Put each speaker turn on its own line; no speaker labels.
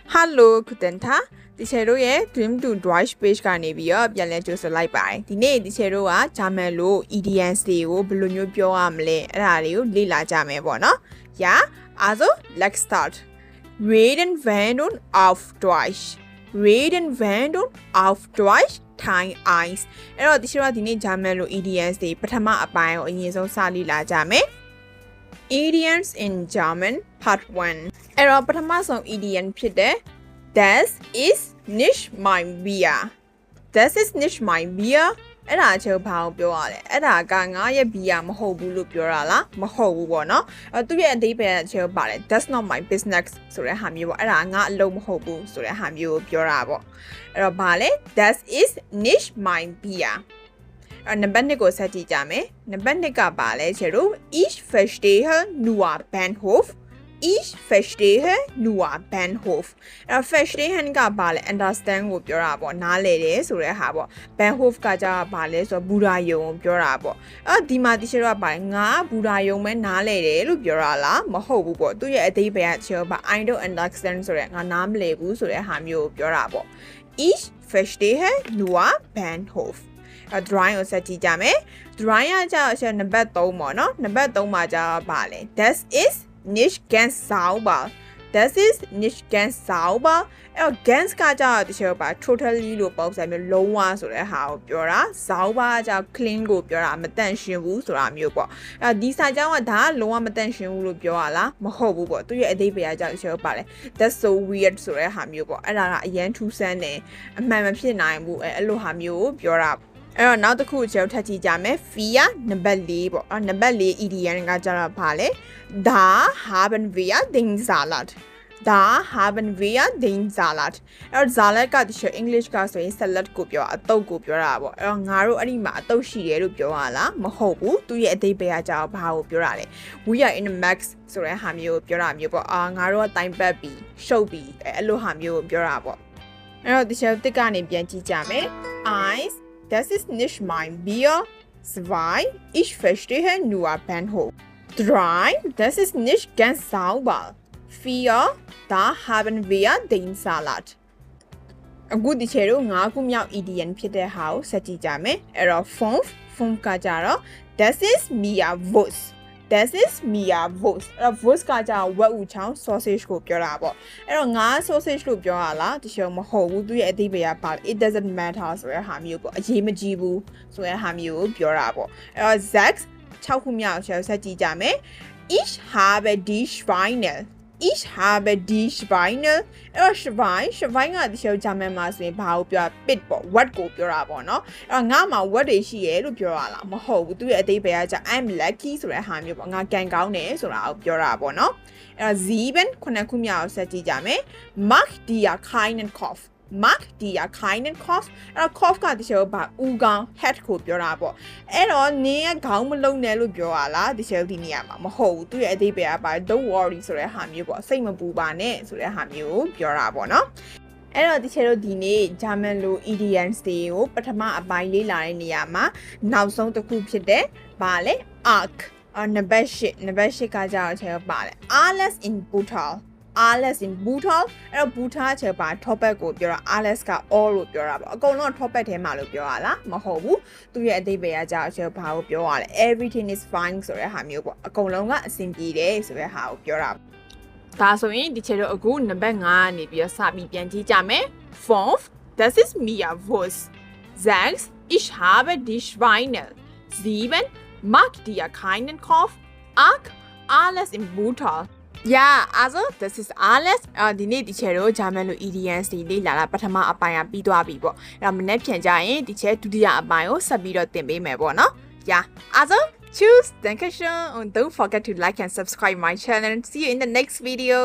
Hello, guten Tag. ဒီချေတို့ရဲ့ Dream to Deutsch page ကနေပြီးတော့ပြန်လဲကြိုဆိုလိုက်ပါတယ်ဒီနေ့ဒီချေတို့ကဂျာမန်လို EDNs တွေကိုဘယ်လိုမျိုးပြောရမလဲအဲ့ဒါတွေကိုလေ့လာကြမယ်ပေါ့နော် Ja also let's start Reden wenden auf Deutsch Reden wenden auf Deutsch Teil 1အဲ့တော့ဒီချေတို့ကဒီနေ့ဂျာမန်လို EDNs တွေပထမအပိုင်းကိုအရင်ဆုံးစလေ့လာကြမယ်EDNs in German part 1အဲ့တော့ပထမဆုံး EDN ဖြစ်တဲ့Das ist nicht mein Bier. Das ist nicht mein Bier. အဲ့ဒါချေဘာကိုပြောရလဲအဲ့ဒါကငါရဲ့ beer မဟုတ်ဘူးလို့ပြောတာလားမဟုတ်ဘူးပေါ့နော်သူရဲ့အဓိပ္ပာယ်ချေပါတယ် That's not my business ဆိုတဲ့ဟာမျိုးပေါ့အဲ့ဒါငါအလုပ်မဟုတ်ဘူးဆိုတဲ့ဟာမျိုးကိုပြောတာပေါ့အဲ့တော့ဘာလဲ Das ist nicht mein Bier နံပါတ်1ကိုဆက်ကြည့်ကြမယ်နံပါတ်2ကဘာလဲချေတို့ Ich verstehe nur Bahnhof Ich verstehe nur Bahnhof အဲ့ verstehen ကဘာလဲ understand ကိုပြောတာပေါ့နားလည်တယ်ဆိုတဲ့ဟာပေါ့ Bahnhof ကကြဘာလဲဆိုတော့ဘူရာယုံကိုပြောတာပေါ့အဲ့ဒီမှာတချို့ကဘာလဲငါဘူရာယုံပဲနားလည်တယ်လို့ပြောတာလားမဟုတ်ဘူးပေါ့သူရဲ့အသေးပဲတချို့က I don't understand ဆိုတဲ့ငါနားမလည်ဘူးဆိုတဲ့ဟာမျိုးကိုပြောတာပေါ့ Ich verstehe nur Bahnhof drawing ကိုဆက်ကြည့်ကြမယ် drawing ကကြတော့နံပါတ်3ပေါ့နော်နံပါတ်3မှာကြဘာလဲ Das ist nicht ganz sauber das ist nicht ganz sauber အဲ့တော့ ganz ကကြတော့တချို့ပါ totally လို့ပုံစံမျိုးလုံးဝဆိုတဲ့ဟာကိုပြောတာ sauber ကကြ clean ကိုပြောတာမတန့်ရှင်းဘူးဆိုတာမျိုးပေါ့အဲ့ဒီစာကြောင်းကဒါကလုံးဝမတန့်ရှင်းဘူးလို့ပြောရလားမဟုတ်ဘူးပေါ့သူရဲ့အဓိပ္ပာယ်ကကြတချို့ပါလေ that's so weird ဆိုတဲ့ဟာမျိုးပေါ့အဲ့ဒါကအရန်ထူးဆန်းတယ်အမှန်မဖြစ်နိုင်ဘူးအဲ့လိုဟာမျိုးကိုပြောတာအဲ့တော့နောက်တစ်ခုကျွန်တော်ထပ်ကြည့်ကြမယ် Via နံပါတ်4ပေါ့နံပါတ်4 EDN ကကြတော့ဘာလဲ Da haben wir den Salat Da haben wir den Salat အဲ့တော့ Salat ကတချို့ English ကဆိုရင် salad ကိုပြောအတုပ်ကိုပြောတာပေါ့အဲ့တော့ငါတို့အဲ့ဒီမှာအတုပ်ရှိတယ်လို့ပြောရလားမဟုတ်ဘူးသူရဲ့အဓိပ္ပာယ်ကကြတော့ဘာကိုပြောတာလဲ We are in the max ဆိုတဲ့ဟာမျိုးကိုပြောတာမျိုးပေါ့ငါတို့ကတိုင်ပတ်ပြီးရှုပ်ပြီးအဲ့လိုဟာမျိုးကိုပြောတာပေါ့အဲ့တော့တချို့တစ်ကနေပြန်ကြည့်ကြမယ် Ice Das ist nicht mein Bier. 2. Ich verstehe nur Bahnhof. 3. Das ist nicht ganz sauber. 4. Da haben wir den Salat. အခုဒီချေတို့9ခုမြောက် EDN ဖြစ်တဲ့ဟာကိုဆက်ကြည့်ကြမယ်အဲ့တော့ 5 ကကြတော့ Das ist mir Wurst Das ist mir Wurst အဲ့တော့ Wurst ကကြဝက်ဥချောင်း sausage ကိုပြောတာပေါ့အဲ့တော့ငါ sausage လို့ပြောရလားတချို့မဟုတ်ဘူးသူရဲ့အဓိပ္ပာယ်ကပါ it doesn't matter ဆိုတဲ့ဟာမျိုးပေါ့အရေးမကြီးဘူးဆိုတဲ့ဟာမျိုးကိုပြောတာပေါ့အဲ့တော့ 6 ခုမြောက်ဆက်ကြည့်ကြမယ် Ich habe die Schweine Ich habe die Schweine အဲ့တော့ Schwein ကတချို့ဂျာမန်မှာဆိုရင်ဘာကိုပြော pit ပေါ့ what ကိုပြောတာပေါ့နော်အဲ့တော့ငါမှာ what တွေရှိရဲလို့ပြောရလားမဟုတ်ဘူးသူရဲ့အသေးပဲကကြ I'm lucky ဆိုတဲ့ဟာမျိုးပေါ့ငါကံကောင်းတယ်ဆိုတာကိုပြောတာပေါ့နော်အဲ့တော့ 7 ခုမြောက်ဆက်ကြည့်ကြမယ် Mach dir keinen Kopf Mach dir keinen Kopf အဲ့တော့ Kopf ကတချို့ဘာဦးခေါင်း head ကိုပြောတာပေါ့အဲ့တော့နင်းရဲ့ခေါင်းမလုံးနဲ့လို့ပြောရလားတချို့ဒီနေရာမှာမဟုတ်ဘူးသူရဲ့အသေးပဲကဘာ don't worry ဆိုတဲ့ဟာမျိုးပေါ့စိတ်မပူပါနဲ့ဆိုတဲ့ဟာမျိုးကိုပြောတာပေါ့နော်အဲ့တော့ဒီချေတို့ဒီနေ့ဂျာမန်လို EDNs တွေကိုပထမအပိုင်းလေ့လာတဲ့နေရာမှာနောက်ဆုံးတစ်ခုဖြစ်တဲ့ဘာလဲ arc နံပါတ်8ကကြတော့ချေပါလဲ alles in brutal alles in brutal အဲ့တော့ brutal ချေပါ topic ကိုပြောတာ alles က all လို့ပြောတာပေါ့အကုန်လုံး topic ထဲမှာလို့ပြောရလားမဟုတ်ဘူးသူရဲ့အဓိပ္ပာယ်ကကြတော့ချေဘာကိုပြောရလဲ everything is fine ဆိုတဲ့ဟာမျိုးပေါ့အကုန်လုံးကအဆင်ပြေတယ်ဆိုတဲ့ဟာကိုပြောတာဒါဆိုရင်ဒီချေတော့အခုနံပါတ်5ကနေပြီးတော့စပြီးပြန်ကြည့်ကြမယ် 5 Das ist mir Wurst 6 Ich habe die Schweine 7 Mag dir keinen Kopf 8 Alles im Brutal Ja also das ist alles ဒီနေ့ဒီချေတော့ဂျာမန်လို EDNs တွေလေ့လာတာပထမအပိုင်းကပြီးသွားပြီပေါ့အဲ့တော့မနေ့ပြန်ကြရင်ဒီချေဒုတိယအပိုင်းကိုဆက်ပြီးတော့သင်ပေးမယ်ပေါ့နော် Ja also Tschüss, danke schön und don't forget to like and subscribe my channel. See you in the next video.